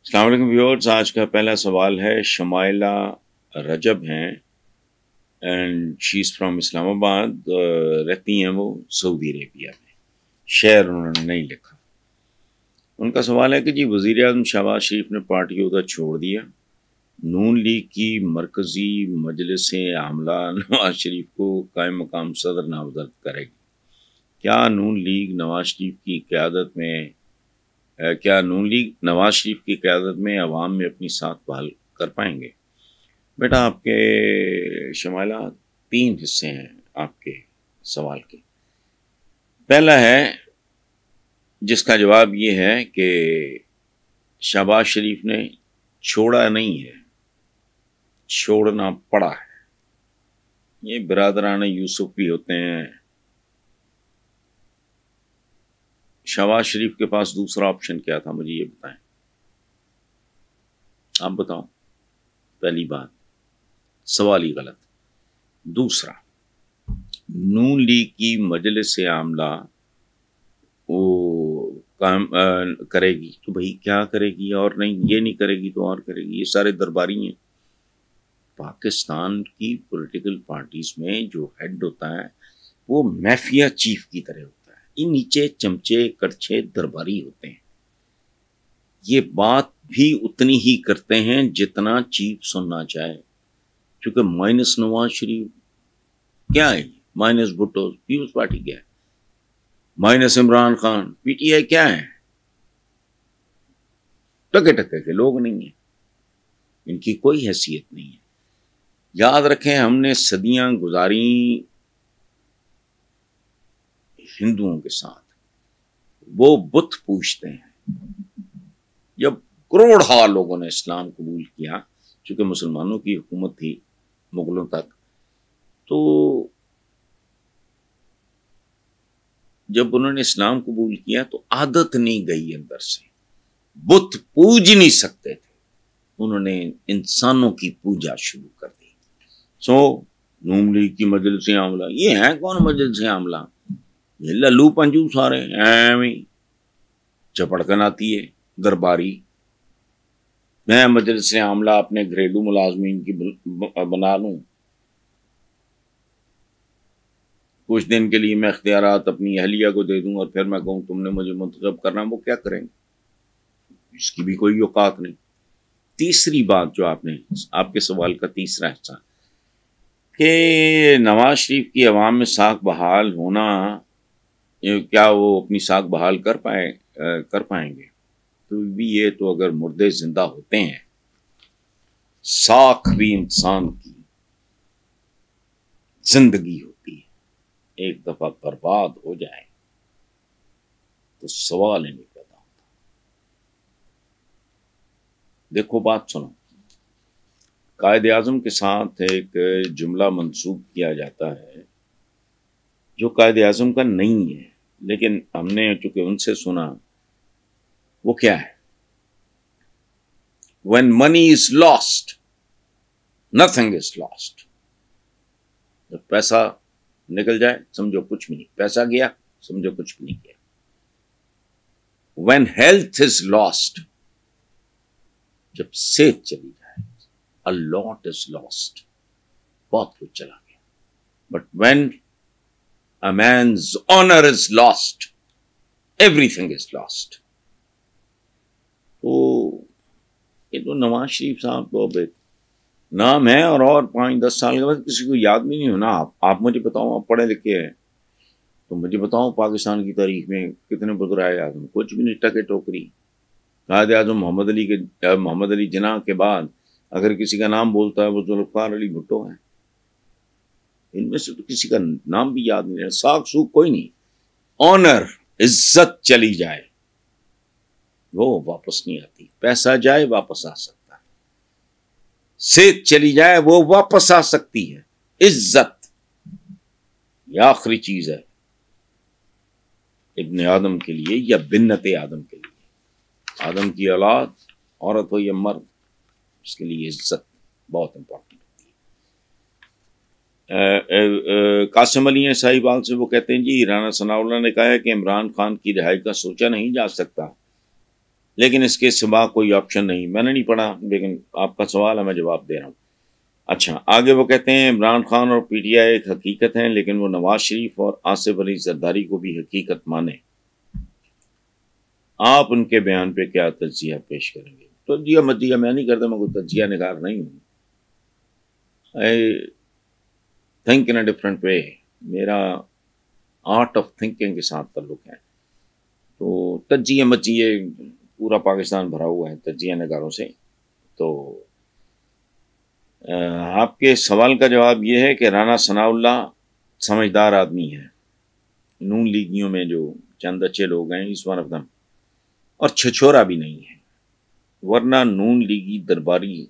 अस्सलाम वालेकुम व्यूअर्स। आज का पहला सवाल है, शमाइला रजब हैं and she is from Islamabad. रहती हैं वो सऊदी अरेबिया में। शहर उन्होंने नहीं लिखा। उनका सवाल है कि जी वज़ीर आज़म शहबाज शरीफ ने पार्टी ओहदा छोड़ दिया, नून लीग की मरकज़ी मजलिस आमला नवाज शरीफ को कायम मकाम सदर नामजद करेगी। क्या नून लीग नवाज शरीफ की क़यादत में क्या नून लीग नवाज शरीफ की क़यादत में अवाम में अपनी साख बहाल कर पाएंगे? बेटा, आपके शमाइला 3 हिस्से हैं आपके सवाल के। पहला है जिसका जवाब ये है कि शहबाज शरीफ ने छोड़ा नहीं है, छोड़ना पड़ा है। ये बिरादरान यूसुफ भी होते हैं। शहबाज शरीफ के पास दूसरा ऑप्शन क्या था, मुझे ये बताएं। आप बताओ। पहली बात, सवाल ही गलत। दूसरा, नून लीग की मजलिस आमला वो काम करेगी तो भाई क्या करेगी, और नहीं ये नहीं करेगी तो और करेगी। ये सारे दरबारी हैं। पाकिस्तान की पॉलिटिकल पार्टीज में जो हेड होता है वो माफिया चीफ की तरह होता है। ये नीचे चमचे कड़छे दरबारी होते हैं। ये बात भी उतनी ही करते हैं जितना चीफ सुनना चाहे, क्योंकि माइनस नवाज शरीफ क्या है, माइनस भुट्टो पीपल्स पार्टी क्या है, माइनस इमरान खान पीटीआई क्या है। टके टके के लोग नहीं है, इनकी कोई हैसियत नहीं है। याद रखें, हमने सदियां गुजारी हिंदुओं के साथ। वो बुत पूजते हैं। जब करोड़ लोगों ने इस्लाम कबूल किया, चूंकि मुसलमानों की हुकूमत थी मुगलों तक, तो जब उन्होंने इस्लाम कबूल किया तो आदत नहीं गई अंदर से। बुत पूज नहीं सकते थे, उन्होंने इंसानों की पूजा शुरू कर दी। नून लीग की मजलिस आमला, ये है कौन मजलिस आमला? ये लल्लू पंजू सारे एवं चपड़कन आती है दरबारी। मैं मजलिस आमला अपने घरेलू मुलाजमीन की बना लूं, कुछ दिन के लिए मैं इख्तियारात अपनी अहलिया को दे दूं और फिर मैं कहूं तुमने मुझे मुंतखब करना, वो क्या करेंगे? इसकी भी कोई औकात नहीं। तीसरी बात जो आपने, आपके सवाल का तीसरा हिस्सा, कि नवाज शरीफ की अवाम में साख बहाल होना, क्या वो अपनी साख बहाल कर पाएंगे? तो भी ये तो अगर मुर्दे जिंदा होते हैं, साख भी इंसान की जिंदगी होती है, एक दफा बर्बाद हो जाए तो सवाल ही नहीं पैदा होता। देखो, बात सुनो। कायद आज़म के साथ एक जुमला मंसूब किया जाता है जो कायद आज़म का नहीं है, लेकिन हमने चूंकि उनसे सुना। वो क्या है? When money is lost, nothing is lost. जब पैसा निकल जाए समझो कुछ भी नहीं, पैसा गया समझो कुछ भी नहीं गया। When health is lost, जब सेहत चली जाए, a lot is lost, बहुत कुछ चला गया। But when a man's honor is lost, everything is lost. तो ये तो नवाज शरीफ साहब को अब नाम है, और 5-10 साल के बाद किसी को याद भी नहीं होना। आप मुझे बताओ, आप पढ़े लिखे हैं तो मुझे बताओ पाकिस्तान की तारीख में कितने बुजुर्ग आजम? कुछ भी नहीं, टके टोकरी। कायद आज़म मोहम्मद अली जिन्ना के बाद अगर किसी का नाम बोलता है वो जुल्फ़िकार अली भुट्टो है। इनमें से तो किसी का नाम भी याद नहीं है। साख सूख कोई नहीं। ऑनर, इज्जत चली जाए वो वापस नहीं आती। पैसा जाए वापस आ सकता है, सेहत चली जाए वो वापस आ सकती है। इज्जत ये आखिरी चीज है इब्न आदम के लिए या बिन्नत आदम के लिए। आदम की औलाद, औरत हो या मर्द, उसके लिए इज्जत बहुत इंपॉर्टेंट होती है। कासिम अली हैं साहिबाल से, वो कहते हैं जी राना सनाउल्लाह ने कहा है कि इमरान खान की रिहाई का सोचा नहीं जा सकता। लेकिन इसके सिवा कोई ऑप्शन नहीं। मैंने नहीं पढ़ा, लेकिन आपका सवाल है, मैं जवाब दे रहा हूँ। अच्छा, आगे वो कहते हैं इमरान खान और पीटीआई एक हकीकत है, लेकिन वो नवाज शरीफ और आसिफ अली जरदारी को भी हकीकत माने। आप उनके बयान पे क्या तज्जिया पेश करेंगे? तज्जिया मज्जिया मैं नहीं करता, मैं कोई तज्जिया निगार नहीं हूँ। I think in a different way. मेरा आर्ट ऑफ थिंकिंग के साथ ताल्लुक है। तो तज्जिया मज्जिए, पूरा पाकिस्तान भरा हुआ है तज्जिया निगारों से। तो आपके सवाल का जवाब ये है कि राना सनाउल्लाह समझदार आदमी है। नून लीगियों में जो चंद अच्छे लोग हैं, इस वन ऑफ दम, और छिछोरा भी नहीं है। वरना नून लीगी दरबारी,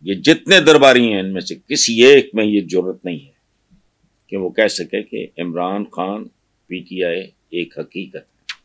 ये जितने दरबारी हैं, इनमें से किसी एक में ये जरूरत नहीं है कि वो कह सके कि इमरान खान पीटीआई एक हकीकत है।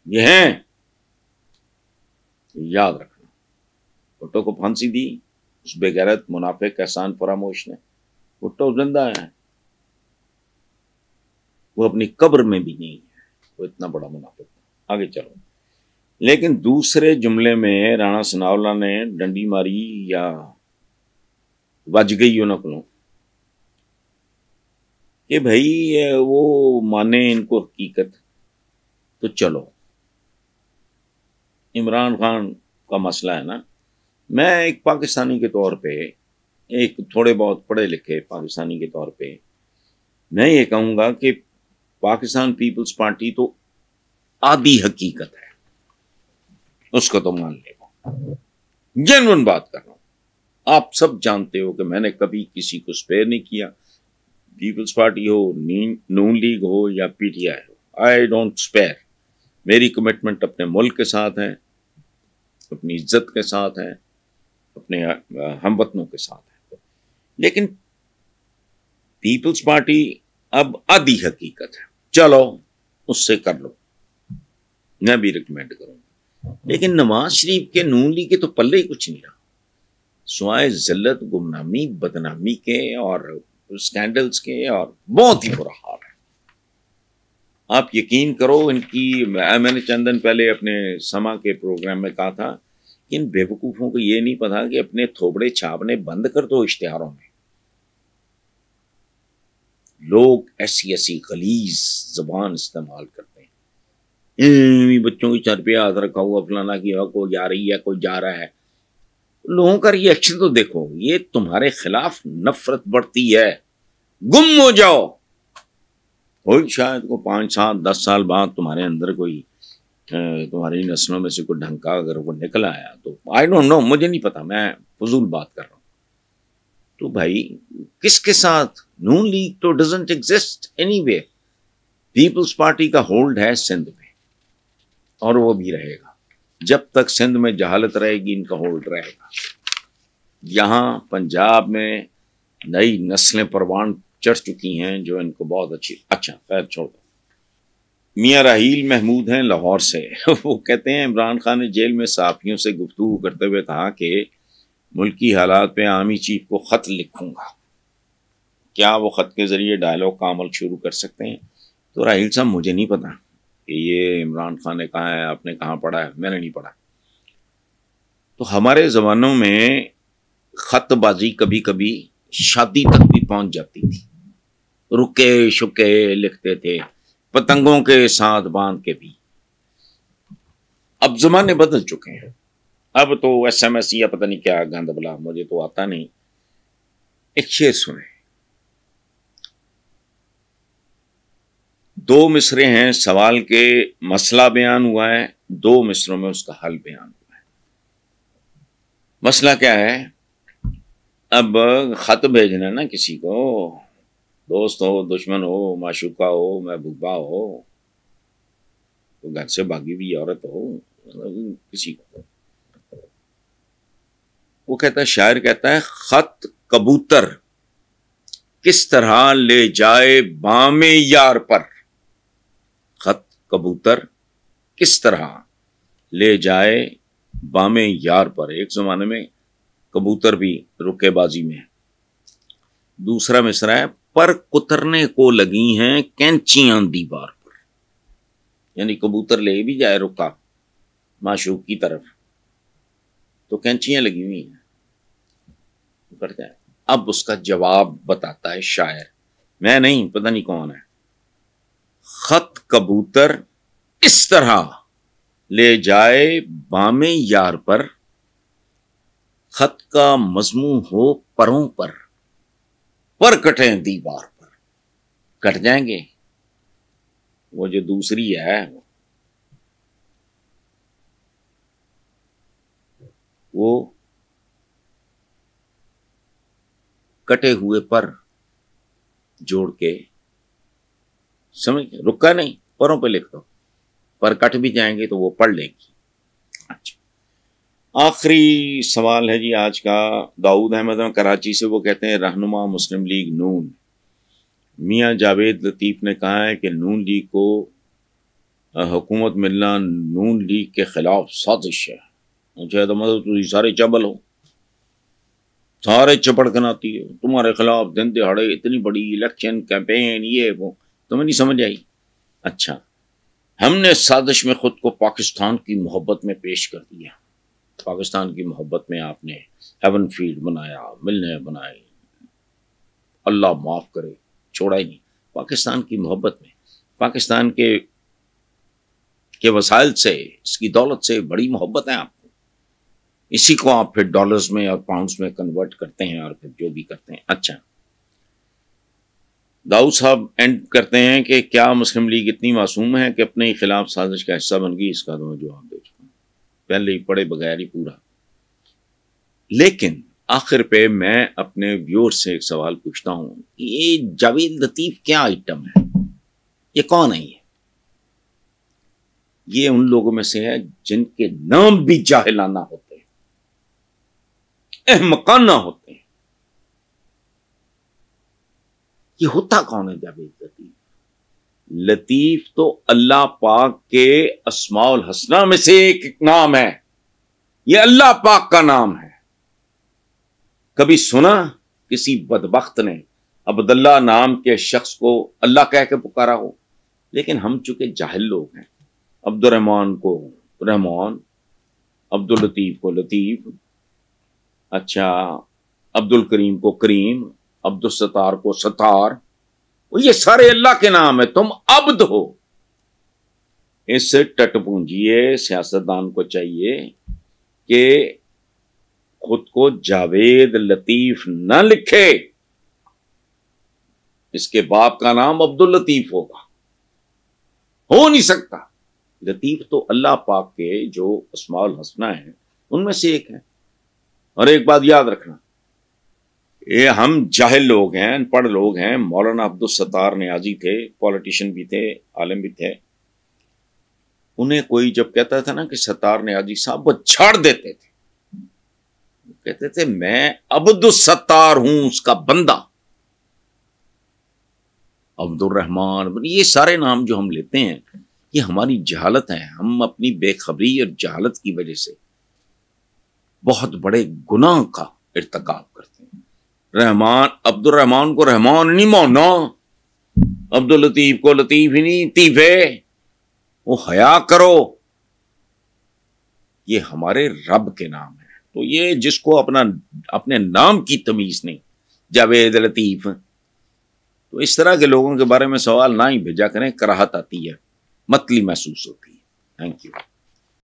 ये हैं, याद रखना। भुट्टो को फांसी दी उस बेगैरत मुनाफिक एहसान फरामोश ने। भुट्टो जिंदा है, वो अपनी कब्र में भी नहीं है, वो इतना बड़ा मुनाफिक। आगे चलो। लेकिन दूसरे जुमले में राणा सनाउल्लाह ने डंडी मारी या वज गई उनको कि भाई वो माने इनको हकीकत। तो चलो, इमरान खान का मसला है ना। मैं एक पाकिस्तानी के तौर पे, एक थोड़े बहुत पढ़े लिखे पाकिस्तानी के तौर पे, मैं ये कहूँगा कि पाकिस्तान पीपल्स पार्टी तो आधी हकीकत है, उसको तो मान ले। जेन्युइन बात कर रहा हूं। आप सब जानते हो कि मैंने कभी किसी को स्पेयर नहीं किया। पीपल्स पार्टी हो, नून लीग हो या पीटीआई हो, आई डोंट स्पेयर। मेरी कमिटमेंट अपने मुल्क के साथ है, अपनी इज्जत के साथ है, अपने हमवतनों के साथ है। लेकिन पीपल्स पार्टी अब आधी हकीकत है। चलो, उससे कर लो, मैं भी रिकमेंड करूंगा। लेकिन नवाज शरीफ के नून लीग के तो पल्ले ही कुछ नहीं रहा, सिवाय जिल्लत, गुमनामी, बदनामी के और स्कैंडल्स के, और बहुत ही बुरा हाल है। आप यकीन करो, इनकी, मैंने चंद दिन पहले अपने समा के प्रोग्राम में कहा था कि इन बेवकूफ़ों को ये नहीं पता कि अपने थोबड़े छापने बंद कर दो इश्तिहारों में। लोग ऐसी ऐसी गलीज जबान इस्तेमाल करते हैं। बच्चों की सर पे हाथ रखा हुआ, फलाना की कोई जा रही है, कोई जा रहा है। लोगों का रिएक्शन तो देखो। ये तुम्हारे खिलाफ नफरत बढ़ती है। गुम हो जाओ, कोई शायद को 5, 7, 10 साल बाद तुम्हारे अंदर कोई, तुम्हारी नस्लों में से कोई ढंग का अगर वो निकल आया तो आई डोंट नो, मुझे नहीं पता, मैं फजूल बात कर रहा हूं। तो भाई किसके साथ? नून लीग तो doesn't exist anyway. Peoples Party का होल्ड है सिंध में, और वो भी रहेगा जब तक सिंध में जहालत रहेगी, इनका होल्ड रहेगा। यहां पंजाब में नई नस्लें परवान चढ़ चुकी हैं जो इनको बहुत अच्छी। अच्छा, खैर छोड़ दो। मियां राहील महमूद हैं लाहौर से। वो कहते हैं इमरान खान ने जेल में सहाफियों से गुफ्तगू करते हुए कहा कि मुल्की हालात पे आर्मी चीफ को खत लिखूंगा। क्या वो खत के जरिए डायलॉग का अमल शुरू कर सकते हैं? तो राहील साहब, मुझे नहीं पता कि ये इमरान खान ने कहा है, आपने कहाँ पढ़ा है, मैंने नहीं पढ़ा। तो हमारे जमानों में खतबाजी कभी कभी शादी तक भी पहुंच जाती थी। रुके शुके लिखते थे, पतंगों के साथ बांध के भी। अब जमाने बदल चुके हैं। अब तो SMS या पता नहीं क्या गंद बला, मुझे तो आता नहीं। एक शेर सुने। 2 मिसरे हैं, सवाल के मसला बयान हुआ है, 2 मिसरों में उसका हल बयान हुआ है। मसला क्या है? अब खत भेजना ना किसी को, दोस्त हो, दुश्मन हो, माशूका हो, महबूबा हो, तो घर से भागी हुई औरत हो, किसी को। वो कहता है, शायर कहता है, खत कबूतर किस तरह ले जाए बामे यार पर। खत कबूतर किस तरह ले जाए बामे यार पर। एक जमाने में कबूतर भी रुकेबाजी में। दूसरा मिसरा है, पर कुतरने को लगी हैं कैंचियां दीवार पर। यानी कबूतर ले भी जाए रुका, माशूक की तरफ, तो कैंचियां लगी हुई हैं, करते हैं। अब उसका जवाब बताता है शायर, मैं नहीं, पता नहीं कौन है। खत कबूतर इस तरह ले जाए बामे यार पर, खत का मजमू हो परों पर कटे दीवार पर। कट जाएंगे, वो जो दूसरी है वो कटे हुए पर जोड़ के, समझ गए, रुका नहीं, परों पे लिख दो, पर कट भी जाएंगे तो वो पढ़ लेगी। अच्छा, आखिरी सवाल है जी आज का। दाऊद अहमद कराची से, वो कहते हैं रहनुमा मुस्लिम लीग नून मियां जावेद लतीफ ने कहा है कि नून लीग को हुकूमत मिलना नून लीग के खिलाफ साजिश है। अच्छा, तो मतलब तुम सारे चबल हो, सारे चपड़कन आती है तुम्हारे खिलाफ, दिन दिहाड़े इतनी बड़ी इलेक्शन कैंपेन, ये वो, तुम्हें नहीं समझ आई। अच्छा, हमने साजिश में खुद को पाकिस्तान की मोहब्बत में पेश कर दिया। पाकिस्तान की मोहब्बत में आपने हेवन फील्ड बनाया, मिलने बनाए, अल्लाह माफ करे, छोड़ा ही नहीं। पाकिस्तान की मोहब्बत में, पाकिस्तान के वसाइल से, इसकी दौलत से बड़ी मोहब्बत है आपको। इसी को आप फिर डॉलर्स में और पाउंड्स में कन्वर्ट करते हैं और फिर जो भी करते हैं। अच्छा, दाऊद साहब एंड करते हैं कि क्या मुस्लिम लीग इतनी मासूम है कि अपने खिलाफ साजिश का हिस्सा बन गई? इसका तो जवाब दे चुका हूं, पहले ही पढ़े बगैर ही पूरा। लेकिन आखिर पे मैं अपने व्यूअर से एक सवाल पूछता हूं, ये जावेद लतीफ क्या आइटम है? ये कौन है? ये उन लोगों में से है जिनके नाम भी जाहिलाना होते हैं, अहमकाना होते हैं। ये होता कौन है जावेद लतीफ? लतीफ तो अल्लाह पाक के अस्माउल हसना में से एक नाम है। ये अल्लाह पाक का नाम है। कभी सुना किसी बदबख्त ने अब्दुल्ला नाम के शख्स को अल्लाह कह के पुकारा हो? लेकिन हम चूंकि जाहिल लोग हैं, अब्दुर्रहमान को रहमान, अब्दुल लतीफ को लतीफ, अच्छा, अब्दुल करीम को करीम, अब्दुल सत्तार को सत्तार, ये सारे अल्लाह के नाम है। तुम अब्द हो। इस टटपूंजिए सियासतदान को चाहिए कि खुद को जावेद लतीफ न लिखे, इसके बाप का नाम अब्दुल लतीफ होगा, हो नहीं सकता। लतीफ तो अल्लाह पाक के जो अस्माउल हसना है उनमें से एक है। और एक बात याद रखना, ये हम जाहिल लोग हैं, अनपढ़ लोग हैं। मौलाना अब्दुल सत्तार नियाजी थे, पॉलिटिशियन भी थे, आलिम भी थे। उन्हें कोई जब कहता था ना कि सत्तार नियाजी साहब, वो छाड़ देते थे, कहते थे मैं अब्दुल सत्तार हूं, उसका बंदा। अब्दुल रहमान, ये सारे नाम जो हम लेते हैं ये हमारी जहालत है। हम अपनी बेखबरी और जहालत की वजह से बहुत बड़े गुनाह का इर्तिकाब करते हैं। रहमान, अब्दुल रहमान को रहमान नहीं मानना, अब्दुल लतीफ को लतीफ ही नहीं, तीफे, वो हया करो। ये हमारे रब के नाम है। तो ये जिसको अपने नाम की तमीज नहीं, जावेद लतीफ, तो इस तरह के लोगों के बारे में सवाल ना ही भेजा करें, कराहत आती है, मतली महसूस होती है। Thank you.